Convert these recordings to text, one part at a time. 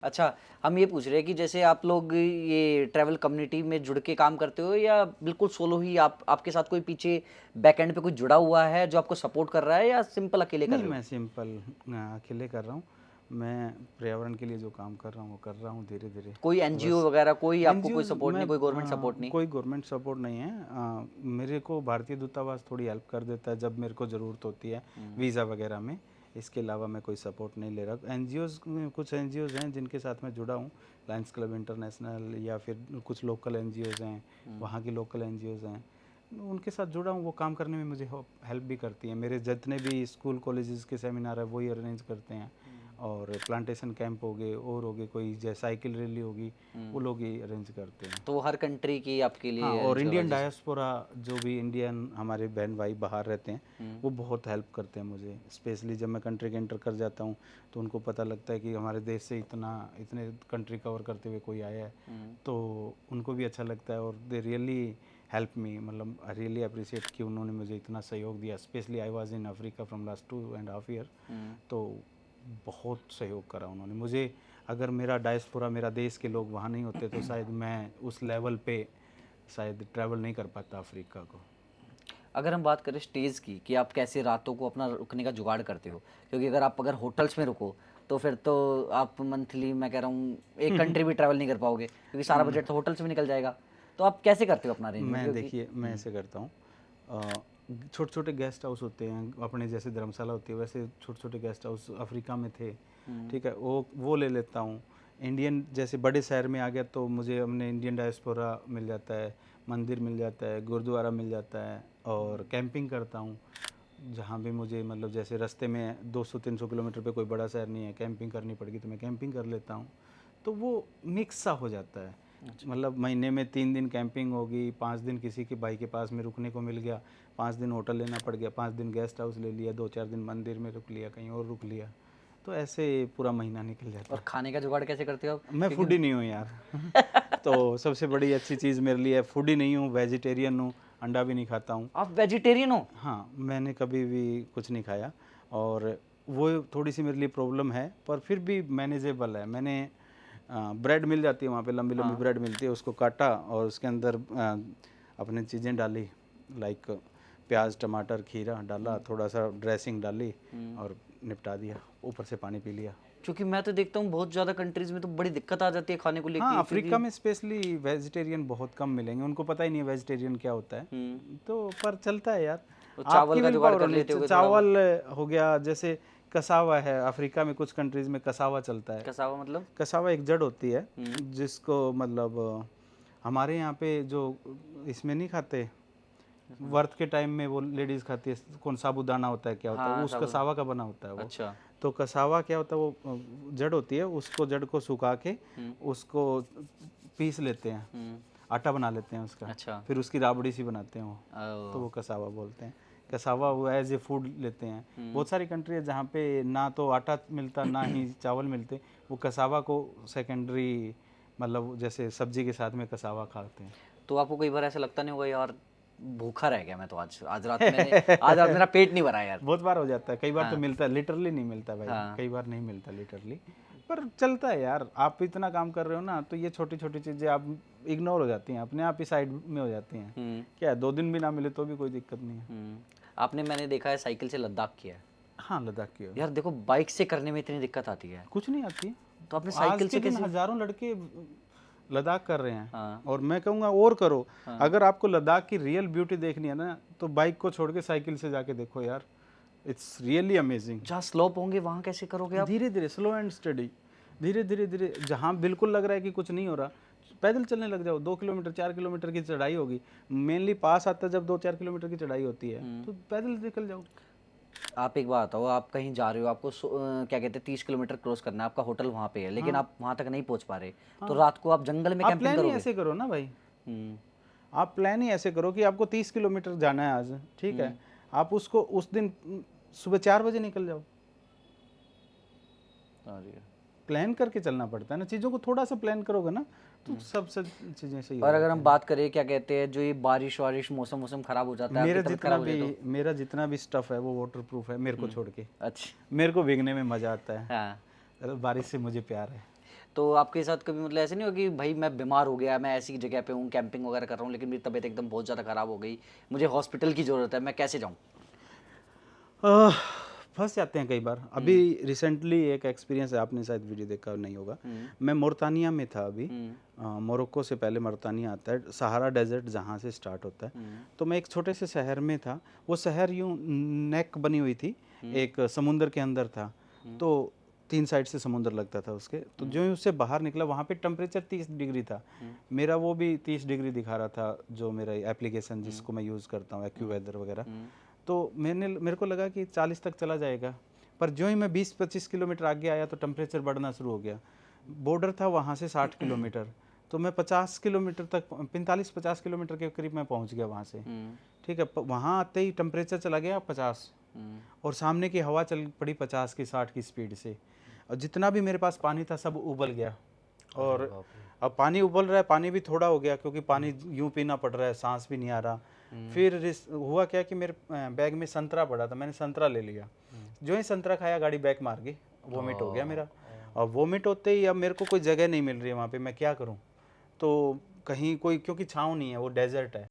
अच्छा, हम ये पूछ रहे हैं कि जैसे आप लोग ये ट्रैवल कम्युनिटी में जुड़ के काम करते हो या बिल्कुल सोलो ही आप आपके साथ कोई पीछे बैकएंड पे कोई जुड़ा हुआ है जो आपको सपोर्ट कर रहा है या सिंपल अकेले कर नहीं, रहे हो? मैं सिंपल अकेले कर रहा हूँ। मैं पर्यावरण के लिए जो काम कर रहा हूँ वो कर रहा हूँ धीरे-धीरे। कोई एनजीओ बस वगैरह कोई आपको कोई एनजीओज़ सपोर्ट मैं नहीं, कोई गवर्नमेंट सपोर्ट नहीं? कोई गवर्नमेंट सपोर्ट नहीं है। मेरे को भारतीय दूतावास थोड़ी हेल्प कर देता है जब मेरे को ज़रूरत होती है वीज़ा वगैरह में। इसके अलावा मैं कोई सपोर्ट नहीं ले रहा। एनजीओज़ में कुछ एनजीओज़ हैं जिनके साथ मैं जुड़ा हूँ, लायंस क्लब इंटरनेशनल या फिर कुछ लोकल एनजीओज़ हैं, वहाँ की लोकल एनजीओज़ हैं। उनके साथ जुड़ा हूँ, वो काम करने में मुझे हेल्प भी करती है। मेरे जितने भी स्कूल कॉलेजेस के सेमिनार है वही अरेंज करते हैं, और प्लांटेशन कैंप हो गए और हो गए, कोई जैसे साइकिल रैली होगी वो लोग ही अरेंज करते हैं। तो वो हर कंट्री की आपके हाँ, लिए और अरेंज करवा इंडियन जैसे। डायस्पोरा जो भी इंडियन हमारे बहन भाई बाहर रहते हैं वो बहुत हेल्प करते हैं मुझे। स्पेशली जब मैं कंट्री के एंटर कर जाता हूँ तो उनको पता लगता है कि हमारे देश से इतने कंट्री कवर करते हुए कोई आया है, तो उनको भी अच्छा लगता है और दे रियली हेल्प मी। मतलब आई रियली अप्रिशिएट कि उन्होंने मुझे इतना सहयोग दिया। Specially I was in Africa from last 2.5 year, तो बहुत सहयोग करा उन्होंने मुझे। अगर मेरा डायस्पोरा, मेरा देश के लोग वहाँ नहीं होते तो शायद मैं उस लेवल पे शायद ट्रैवल नहीं कर पाता अफ्रीका को। अगर हम बात करें स्टेज की कि आप कैसे रातों को अपना रुकने का जुगाड़ करते हो, क्योंकि अगर होटल्स में रुको तो फिर तो आप मंथली मैं कह रहा हूँ एक कंट्री भी ट्रैवल नहीं कर पाओगे क्योंकि सारा बजट तो होटल्स में निकल जाएगा। तो आप कैसे करते हो अपना अरेंजमेंट मैं क्योंकि देखिए, मैं ऐसे करता हूँ, छोटे छोटे गेस्ट हाउस होते हैं अपने जैसे धर्मशाला होती है, वैसे छोटे छोटे गेस्ट हाउस अफ्रीका में थे। ठीक है, वो ले लेता हूँ। इंडियन जैसे बड़े शहर में आ गया तो मुझे अपने इंडियन डायस्पोरा मिल जाता है, मंदिर मिल जाता है, गुरुद्वारा मिल जाता है, और कैंपिंग करता हूँ जहाँ भी मुझे, मतलब जैसे रास्ते में 200-300 किलोमीटर पे कोई बड़ा शहर नहीं है, कैंपिंग करनी पड़ेगी तो मैं कैंपिंग कर लेता हूँ। तो वो मिक्स सा हो जाता है। मतलब महीने में 3 दिन कैंपिंग होगी, 5 दिन किसी के भाई के पास में रुकने को मिल गया, 5 दिन होटल लेना पड़ गया, 5 दिन गेस्ट हाउस ले लिया, 2-4 दिन मंदिर में रुक लिया, कहीं और रुक लिया, तो ऐसे पूरा महीना निकल जाता और है। खाने का जुगाड़ कैसे करते हो आप मैं क्योंकि फूडी नहीं हूँ यार। तो सबसे बड़ी अच्छी चीज़ मेरे लिए, फूडी नहीं हूँ, वेजिटेरियन हूँ, अंडा भी नहीं खाता हूँ। आप वेजिटेरियन हो? हाँ, मैंने कभी भी कुछ नहीं खाया, और वो थोड़ी सी मेरे लिए प्रॉब्लम है, पर फिर भी मैनेजेबल है। मैंने ब्रेड मिल जाती है वहाँ पे, लंबी लंबी ब्रेड मिलती है, उसको काटा और उसके अंदर अपने चीज़ें डाली, लाइक प्याज टमाटर खीरा डाला, थोड़ा सा ड्रेसिंग डाली और निपटा दिया, ऊपर से पानी पी लिया। क्योंकि मैं तो देखता हूँ बहुत ज़्यादा कंट्रीज में तो बड़ी दिक्कत आ जाती है खाने को हाँ, लेके क्योंकि अफ्रीका में स्पेशली वेजिटेरियन बहुत कम मिलेंगे, उनको पता ही नहीं है वेजिटेरियन क्या होता है। तो पर चलता है यार, वो चावल आपकी का विल जुगाड़ पावर कर होनी लेते होगे थोड़ा बहुत। चावल हो गया, जैसे कसावा है, अफ्रीका में कुछ कंट्रीज में कसावा चलता है। कसावा मतलब? कसावा एक जड़ होती है जिसको मतलब हमारे यहाँ पे जो इसमें नहीं खाते, व्रत के टाइम में वो लेडीज खाती है, कौन साबूदाना होता है क्या होता है, वो हाँ उस साबुदाना। कसावा का बना होता है वो। अच्छा। तो कसावा क्या होता है, वो जड़ होती है, उसको जड़ को सुखा के उसको पीस लेते हैं, आटा बना लेते हैं उसका, अच्छा। फिर उसकी राबड़ी सी बनाते हैं वो, तो ओ, वो कसावा बोलते हैं। कसावा वो एज ए फूड लेते हैं। बहुत सारी कंट्री है जहाँ पे ना तो आटा मिलता ना ही चावल मिलते, वो कसावा को सेकेंडरी, मतलब जैसे सब्जी के साथ में कसावा खाते हैं। तो आपको कई बार ऐसा लगता नहीं होगा यार भूखा रह गया मैं तो आज रात मेरा पेट नहीं भरा यार? बहुत बार हो जाता है, कई बार तो हाँ। मिलता है, लिटरली नहीं मिलता भाई, हाँ। कई बार नहीं मिलता लिटरली, पर चलता है यार। आप इतना काम कर रहे हो ना, तो ये छोटी छोटी चीज़ें आप इग्नोर हो जाती हैं, अपने आप ही साइड में हो जाती हैं। क्या है, 2 दिन भी ना मिले तो भी कोई दिक्कत नहीं है। आपने मैंने देखा है साइकिल से लद्दाख किया है। हाँ, लद्दाख की हो। यार देखो बाइक से करने में इतनी दिक्कत आती है कुछ नहीं आती। तो आपने आज साइकिल के से दिन कैसे? हजारों लड़के लद्दाख कर रहे हैं, हाँ। और मैं कहूँगा और करो। अगर आपको लद्दाख की रियल ब्यूटी देखनी है ना, तो बाइक को छोड़ के साइकिल से जाके देखो यार, इट्स रियली अमेजिंग। जहाँ स्लोप होंगे वहाँ कैसे करोगे आप? धीरे धीरे, स्लो एंड स्टडी, धीरे धीरे धीरे, जहाँ बिल्कुल लग रहा है कि कुछ नहीं हो रहा, पैदल चलने लग जाओ। 2 किलोमीटर 4 किलोमीटर की चढ़ाई होगी, मेनली पास आता है जब 2-4 किलोमीटर की चढ़ाई होती है, तो पैदल निकल जाओ। आप एक बात बताओ, आप कहीं जा रहे हो, आपको क्या कहते हैं 30 किलोमीटर क्रॉस करना है, आपका होटल वहाँ पे है लेकिन आप वहाँ तक नहीं पहुँच पा रहे, तो रात को आप जंगल में आप कैंपिंग प्लान ही करोगे? ऐसे करो ना भाई, हम्म। आप प्लान ही ऐसे करो कि आपको 30 किलोमीटर जाना है आज, ठीक है, आप उसको उस दिन सुबह 4 बजे निकल जाओ। अरे। प्लान करके चलना पड़ता है ना, चीज़ों को थोड़ा सा प्लान करोगे ना तो सब चीज़ें सही हो और अगर जाती हम बात करें क्या कहते हैं जो ये बारिश वारिश मौसम मौसम खराब हो जाता हैं। है, आपकी तबीयत खराब हो जाए तो? मेरा जितना भी स्टफ़ है वो वाटर प्रूफ है, मेरे को छोड़ के। अच्छा। मेरे को भीगने में मज़ा आता है, हाँ। बारिश से मुझे प्यार है। तो आपके साथ कभी मतलब ऐसे नहीं हो कि भाई मैं बीमार हो गया, मैं ऐसी जगह पे हूँ, कैंपिंग वगैरह कर रहा हूँ, लेकिन मेरी तबीयत एकदम बहुत ज़्यादा ख़राब हो गई, मुझे हॉस्पिटल की ज़रूरत है, मैं कैसे जाऊँ? आह, फंस जाते हैं कई बार। अभी रिसेंटली एक एक्सपीरियंस है, आपने शायद वीडियो देखा नहीं होगा। मैं मोरतानिया में था अभी। मोरक्को से पहले मोरतानिया आता है, सहारा डेजर्ट जहाँ से स्टार्ट होता है। तो मैं एक छोटे से शहर में था। वो शहर यूँ नेक बनी हुई थी, एक समुंदर के अंदर था। तो 3 साइड से समुंदर लगता था उसके। तो जो ही उससे बाहर निकला, वहाँ पे टेम्परेचर 30 डिग्री था। मेरा वो भी 30 डिग्री दिखा रहा था, जो मेरा एप्लीकेशन जिसको मैं यूज़ करता हूँ, एक्यूवेदर वगैरह। तो मेरे को लगा कि 40 तक चला जाएगा, पर जो ही मैं 20-25 किलोमीटर आगे आया तो टेम्परेचर बढ़ना शुरू हो गया। बॉर्डर था वहाँ से 60 किलोमीटर, तो मैं 50 किलोमीटर तक, 45-50 किलोमीटर के करीब मैं पहुँच गया वहाँ से। ठीक है, वहाँ आते ही टेम्परेचर चला गया 50, और सामने की हवा चल पड़ी 50 की 60 की स्पीड से, और जितना भी मेरे पास पानी था सब उबल गया। और अब पानी उबल रहा है, पानी भी थोड़ा हो गया क्योंकि पानी यूं पीना पड़ रहा है, सांस भी नहीं आ रहा। फिर हुआ क्या कि मेरे बैग में संतरा पड़ा था, मैंने संतरा ले लिया। जो ही संतरा खाया, गाड़ी बैक मार गई, वोमिट हो गया मेरा। और वोमिट होते ही अब मेरे को कोई जगह नहीं मिल रही है वहाँ पे, मैं क्या करूँ? तो कहीं कोई, क्योंकि छाँव नहीं है, वो डेजर्ट है।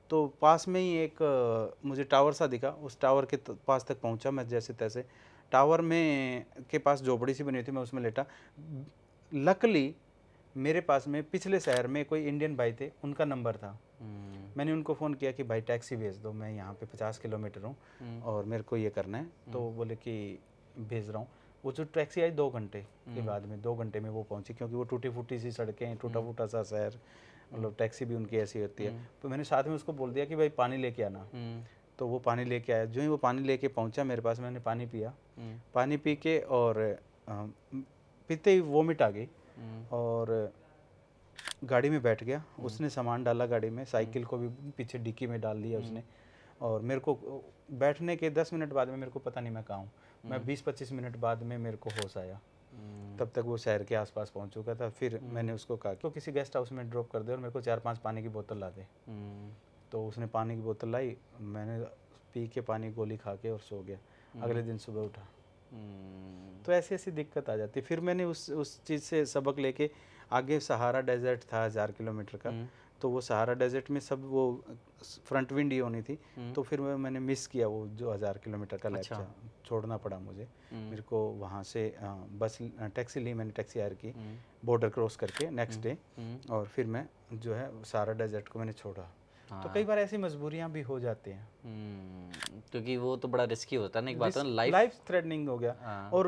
तो पास में ही एक मुझे टावर सा दिखा, उस टावर के पास तक पहुँचा मैं जैसे तैसे। टावर में के पास झोपड़ी सी बनी हुई थी, मैं उसमें लेटा। लकली मेरे पास में पिछले शहर में कोई इंडियन भाई थे, उनका नंबर था। मैंने उनको फ़ोन किया कि भाई टैक्सी भेज दो, मैं यहाँ पे 50 किलोमीटर हूँ और मेरे को ये करना है। तो बोले कि भेज रहा हूँ। वो जो टैक्सी आई 2 घंटे के बाद में, 2 घंटे में वो पहुँची, क्योंकि वो टूटी फूटी सी सड़कें, टूटा फूटा सा शहर, मतलब टैक्सी भी उनकी ऐसी होती है। तो मैंने साथ में उसको बोल दिया कि भाई पानी लेके आना। तो वो पानी लेके आया। जो ही वो पानी लेके पहुँचा मेरे पास, मैंने पानी पिया। पानी पी के और पीते ही वोमिट आ गई, और गाड़ी में बैठ गया। उसने सामान डाला गाड़ी में, साइकिल को भी पीछे डिक्की में डाल दिया उसने। और मेरे को बैठने के 10 मिनट बाद में, मेरे को पता नहीं मैं कहाँ हूँ, मैं 20-25 मिनट बाद में मेरे को होश आया। तब तक वो शहर के आसपास पहुँच चुका था। फिर मैंने उसको कहा कि किसी गेस्ट हाउस में ड्रॉप कर दे और मेरे को 4-5 पानी की बोतल ला दे। तो उसने पानी की बोतल लाई, मैंने पी के पानी गोली खा के और सो गया। अगले दिन सुबह उठा। तो ऐसी ऐसी दिक्कत आ जाती। फिर मैंने उस चीज़ से सबक लेके, आगे सहारा डेजर्ट था 1000 किलोमीटर का। तो वो सहारा डेजर्ट में सब वो फ्रंट विंड ही होनी थी। तो फिर मैंने मिस किया वो जो 1000 किलोमीटर का लेक्चर, छोड़ना पड़ा मुझे। मेरे को वहाँ से बस टैक्सी ली, मैंने टैक्सी हायर की बॉर्डर क्रॉस करके नेक्स्ट डे, और फिर मैं जो है सहारा डेजर्ट को मैंने छोड़ा। तो कई बार ऐसी मजबूरियाँ भी हो जाती हैं, क्योंकि वो तो बड़ा रिस्की होता है ना, एक बात है ना, लाइफ थ्रेटनिंग हो गया। और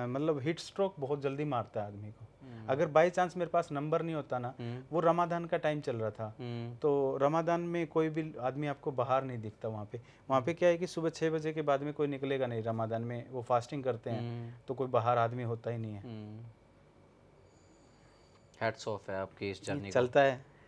मतलब हीट स्ट्रोक बहुत जल्दी मारता है आदमी को। अगर बाई चांस मेरे पास नंबर नहीं होता ना, वो रमादान का टाइम चल रहा था, तो रमादान में कोई भी आदमी आपको बाहर नहीं दिखता वहाँ पे क्या है कि सुबह 6 बजे के बाद में कोई निकलेगा नहीं। रमादान में वो फास्टिंग करते हैं, तो कोई बाहर आदमी होता ही नहीं है। हैट्स ऑफ है आपकी इस जर्नी को। चलता है।